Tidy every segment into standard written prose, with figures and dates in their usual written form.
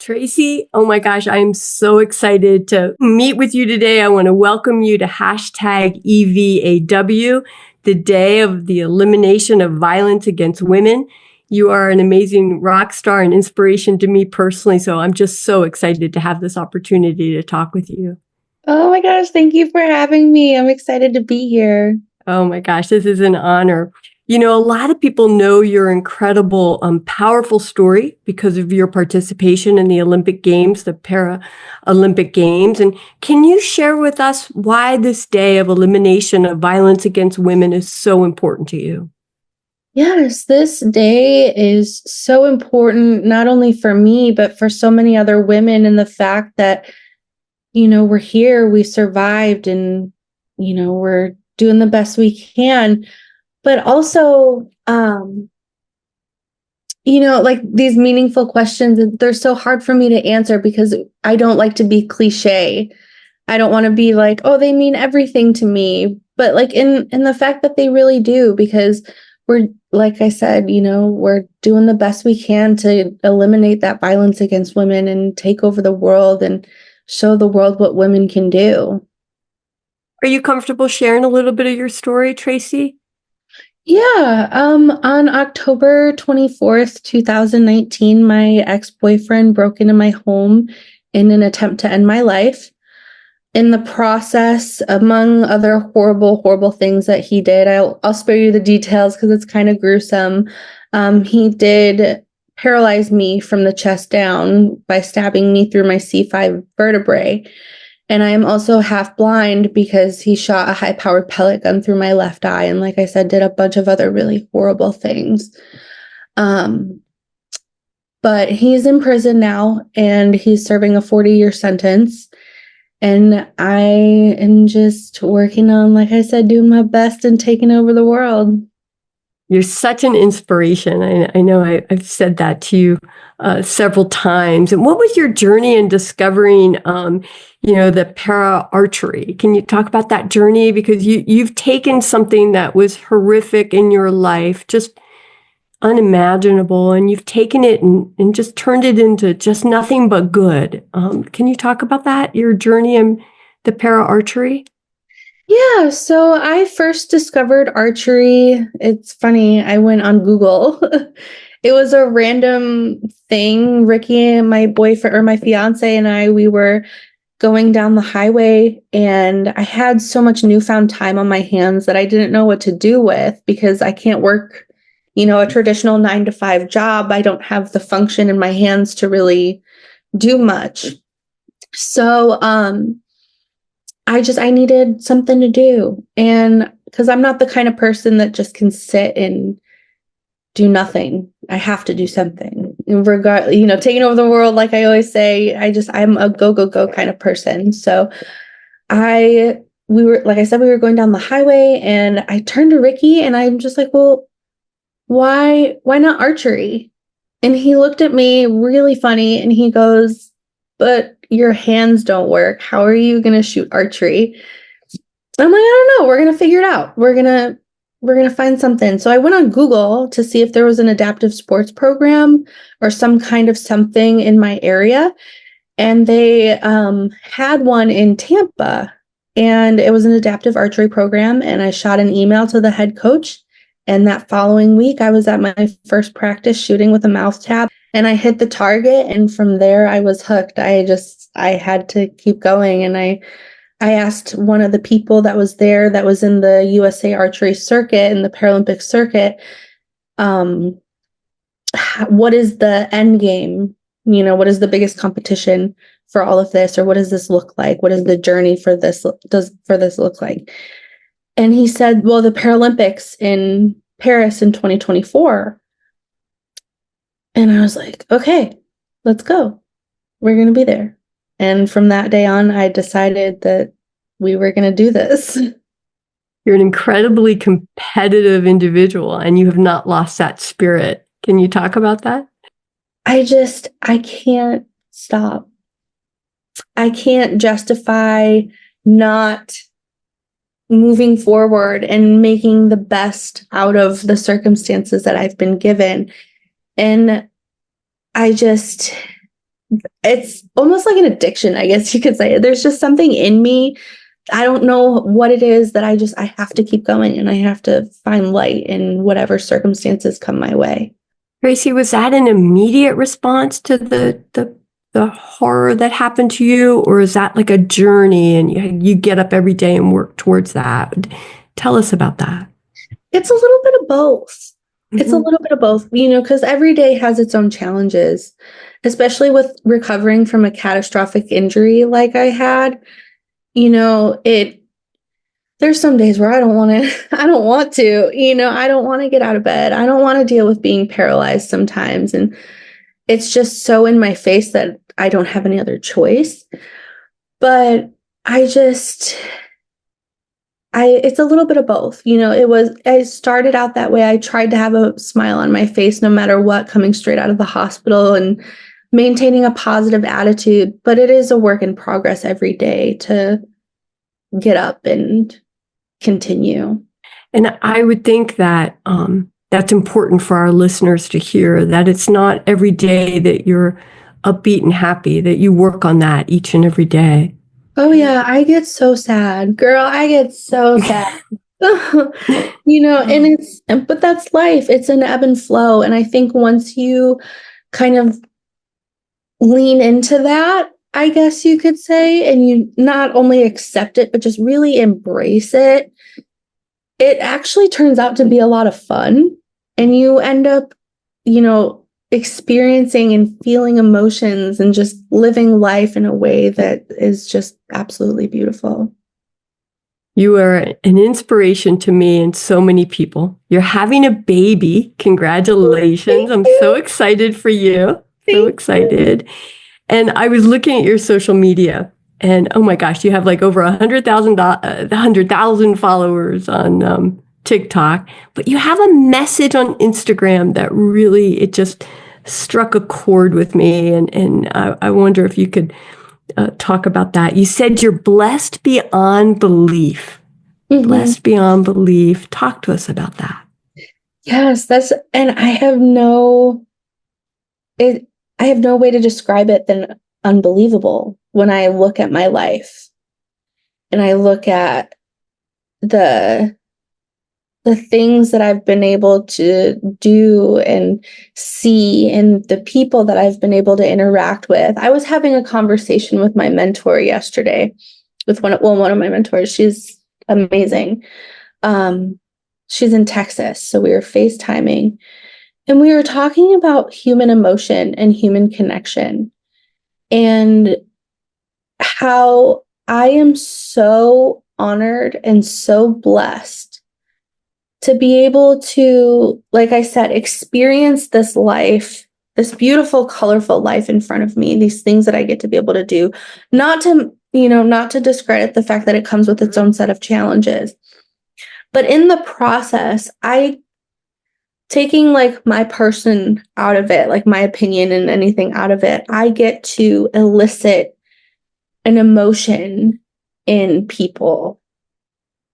Tracy, oh my gosh, I'm so excited to meet with you today. I want to welcome you to hashtag EVAW, the day of the elimination of violence against women. You are an amazing rock star and inspiration to me personally. So I'm just so excited to have this opportunity to talk with you. Oh my gosh, thank you for having me. I'm excited to be here. Oh my gosh, this is an honor. You know, a lot of people know your incredible, powerful story because of your participation in the Olympic Games, the Paralympic Games. And can you share with us why this day of elimination of violence against women is so important to you? Yes, this day is so important, not only for me, but for so many other women. And the fact that, we're here, we survived, and, we're doing the best we can. But also, like these meaningful questions, they're so hard for me to answer because I don't like to be cliche. I don't want to be like, oh, they mean everything to me. But like in the fact that they really do, because we're, like I said, we're doing the best we can to eliminate that violence against women and take over the world and show the world what women can do. Are you comfortable sharing a little bit of your story, Tracy? Yeah, on October 24th, 2019, my ex-boyfriend broke into my home in an attempt to end my life. In the process, among other horrible, horrible things that he did, I'll spare you the details because it's kind of gruesome. He did paralyze me from the chest down by stabbing me through my C5 vertebrae. And I am also half blind because he shot a high-powered pellet gun through my left eye. And like I said, did a bunch of other really horrible things. But he's in prison now and he's serving a 40-year sentence. And I am just working on, like I said, doing my best and taking over the world. You're such an inspiration. I know I've said that to you several times. And what was your journey in discovering, the para archery? Can you talk about that journey? Because you've taken something that was horrific in your life, just unimaginable, and you've taken it and just turned it into just nothing but good. Can you talk about that, your journey in the para archery? Yeah, so I first discovered archery. It's funny, I went on Google. It was a random thing. Ricky, my boyfriend or my fiance, and we were going down the highway, and I had so much newfound time on my hands that I didn't know what to do with because I can't work, a traditional 9-to-5 job. I don't have the function in my hands to really do much. So, I needed something to do. And because I'm not the kind of person that just can sit and do nothing. I have to do something. Taking over the world, like I always say, I'm a go, go, go kind of person. So we were going down the highway and I turned to Ricky and I'm just like, well, why not archery? And he looked at me really funny and he goes, but your hands don't work. How are you going to shoot archery? I'm like, I don't know. We're going to figure it out. We're going to find something. So I went on Google to see if there was an adaptive sports program or some kind of something in my area. And they had one in Tampa, and it was an adaptive archery program. And I shot an email to the head coach. And that following week, I was at my first practice shooting with a mouth tab. And I hit the target, and from there I was hooked. I had to keep going. And I asked one of the people that was there that was in the USA archery circuit and the Paralympic circuit, what is the end game? What is the biggest competition for all of this? Or what does this look like? What is the journey for this look like? And he said, well, the Paralympics in Paris in 2024. And I was like, okay, let's go. We're going to be there. And from that day on, I decided that we were going to do this. You're an incredibly competitive individual and you have not lost that spirit. Can you talk about that? I can't stop. I can't justify not moving forward and making the best out of the circumstances that I've been given. And it's almost like an addiction, I guess you could say. There's just something in me. I don't know what it is that I have to keep going, and I have to find light in whatever circumstances come my way. Tracy, was that an immediate response to the horror that happened to you, or is that like a journey and you get up every day and work towards that? Tell us about that. It's a little bit of both. It's a Mm-hmm. little bit of both, because every day has its own challenges, especially with recovering from a catastrophic injury like I had. There's some days where I don't want to, I don't want to, I don't want to get out of bed. I don't want to deal with being paralyzed sometimes. And it's just so in my face that I don't have any other choice. But it's a little bit of both. I started out that way. I tried to have a smile on my face no matter what, coming straight out of the hospital and maintaining a positive attitude. But it is a work in progress every day to get up and continue. And I would think that that's important for our listeners to hear, that it's not every day that you're upbeat and happy, that you work on that each and every day. Oh yeah, I get so sad. Girl, I get so sad. But that's life. It's an ebb and flow. And I think once you kind of lean into that, I guess you could say, and you not only accept it, but just really embrace it, it actually turns out to be a lot of fun. And you end up, experiencing and feeling emotions and just living life in a way that is just absolutely beautiful. You are an inspiration to me and so many people. You're having a baby. Congratulations. I'm so excited for you. So excited. And I was looking at your social media, and oh my gosh, you have like over 100,000 followers on TikTok, but you have a message on Instagram that really, it just struck a chord with me. And I wonder if you could talk about that. You said you're blessed beyond belief. Mm-hmm. Blessed beyond belief. Talk to us about that. Yes, and I have no way to describe it than unbelievable. When I look at my life and I look at the things that I've been able to do and see, and the people that I've been able to interact with. I was having a conversation with my mentor yesterday, with one of my mentors. She's amazing. She's in Texas, so we were FaceTiming, and we were talking about human emotion and human connection, and how I am so honored and so blessed to be able to, like I said, experience this life, this beautiful, colorful life in front of me, these things that I get to be able to do, not to discredit the fact that it comes with its own set of challenges. But in the process, taking like my person out of it, like my opinion and anything out of it, I get to elicit an emotion in people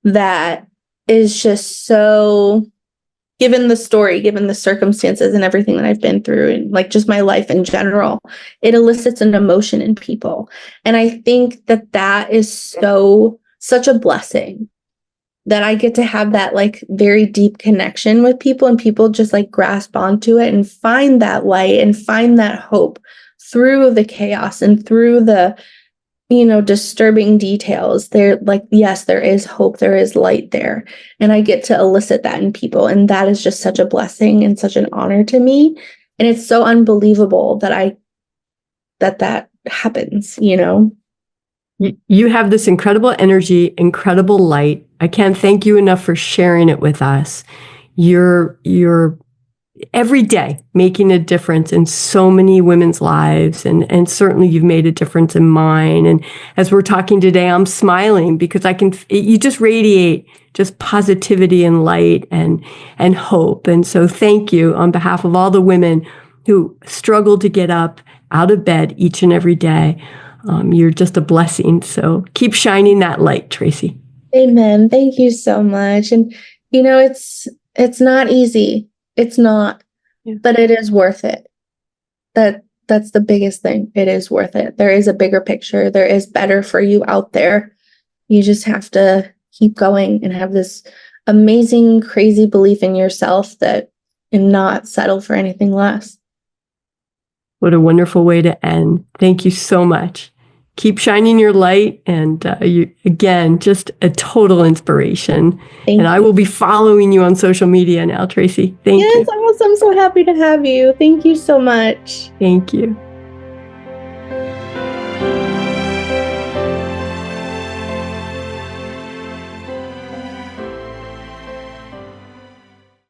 that is just so, given the story, given the circumstances and everything that I've been through, and like just my life in general, it elicits an emotion in people. And I think that is such a blessing, that I get to have that like very deep connection with people, and people just like grasp onto it and find that light and find that hope through the chaos and through the disturbing details. They're like, yes, there is hope, there is light there. And I get to elicit that in people. And that is just such a blessing and such an honor to me. And it's so unbelievable that happens, You have this incredible energy, incredible light. I can't thank you enough for sharing it with us. You're every day making a difference in so many women's lives, and certainly you've made a difference in mine. And as we're talking today, I'm smiling because you just radiate just positivity and light and hope. And so thank you on behalf of all the women who struggle to get up out of bed each and every day. You're just a blessing. So keep shining that light, Tracy. Amen. Thank you so much. And it's not easy. It's not, but it is worth it. that's the biggest thing. It is worth it. There is a bigger picture. There is better for you out there. You just have to keep going and have this amazing, crazy belief in yourself and not settle for anything less. What a wonderful way to end. Thank you so much. Keep shining your light. And you, again, just a total inspiration. Thank I you. will be following you on social media now, Tracy. Thank you. Yes, I'm so happy to have you. Thank you so much. Thank you.